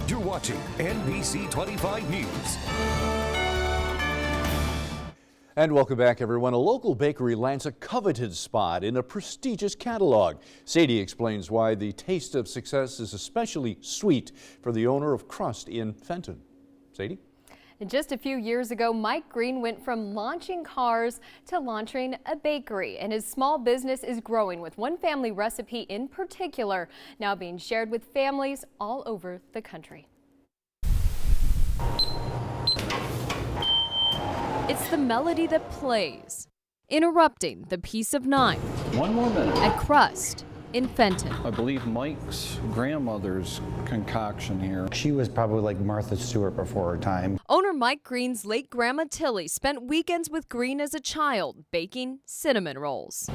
You're watching NBC 25 News. And welcome back, everyone. A local bakery lands a coveted spot in a prestigious catalog. Sadie explains why the taste of success is especially sweet for the owner of Crust in Fenton. Sadie? And just a few years ago, Mike Green went from launching cars to launching a bakery, and his small business is growing, with one family recipe in particular now being shared with families all over the country. It's the melody that plays, interrupting the peace of night. 1 more minute. At Crust in Fenton. I believe Mike's grandmother's concoction here. She was probably like Martha Stewart before her time. Owner Mike Green's late grandma Tilly spent weekends with Green as a child, baking cinnamon rolls.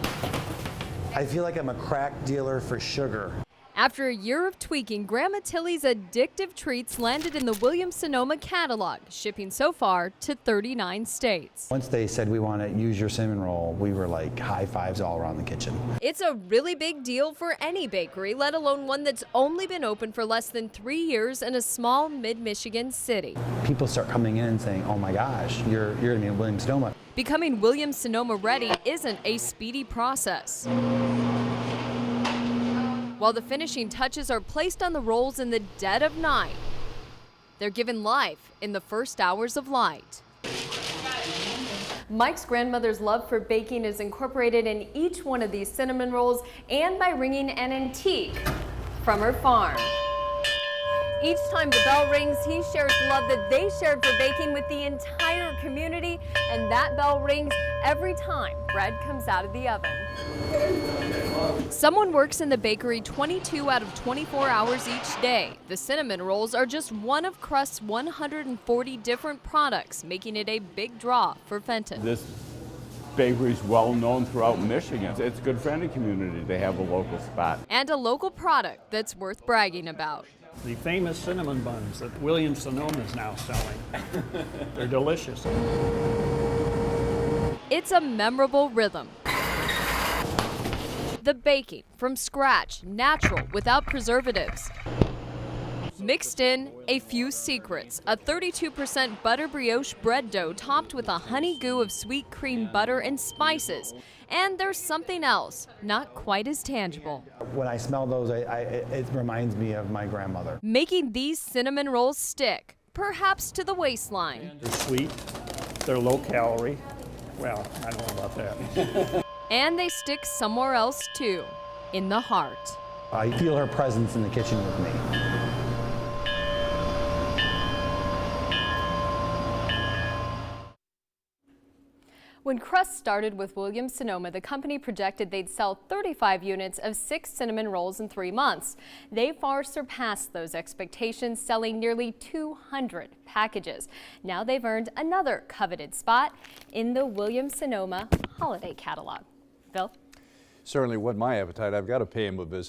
I feel like I'm a crack dealer for sugar. After a year of tweaking, Grandma Tilly's addictive treats landed in the Williams Sonoma catalog, shipping so far to 39 states. Once they said we want to use your cinnamon roll, we were like high fives all around the kitchen. It's a really big deal for any bakery, let alone one that's only been open for less than 3 years in a small mid-Michigan city. People start coming in and saying, oh my gosh, you're going to be in Williams Sonoma. Becoming Williams Sonoma ready isn't a speedy process. While the finishing touches are placed on the rolls in the dead of night, they're given life in the first hours of light. Mike's grandmother's love for baking is incorporated in each one of these cinnamon rolls and by ringing an antique from her farm. Each time the bell rings, he shares the love that they shared for baking with the entire community, and that bell rings every time bread comes out of the oven. Someone works in the bakery 22 out of 24 hours each day. The cinnamon rolls are just one of Crust's 140 different products, making it a big draw for Fenton. This bakery is well known throughout Michigan. It's good for any community to have a local spot. And a local product that's worth bragging about. The famous cinnamon buns that Williams Sonoma is now selling. They're delicious. It's a memorable rhythm. The baking from scratch, natural, without preservatives. Mixed in a few secrets, a 32% butter brioche bread dough topped with a honey goo of sweet cream butter and spices. And there's something else, not quite as tangible. When I smell those, it reminds me of my grandmother. Making these cinnamon rolls stick, perhaps to the waistline. They're sweet, they're low calorie. Well, I don't know about that. And they stick somewhere else too, in the heart. I feel her presence in the kitchen with me. When Crust started with Williams Sonoma, the company projected they'd sell 35 units of 6 cinnamon rolls in 3 months. They far surpassed those expectations, selling nearly 200 packages. Now they've earned another coveted spot in the Williams Sonoma holiday catalog. Bill? Certainly whet my appetite. I've got to pay him a visit.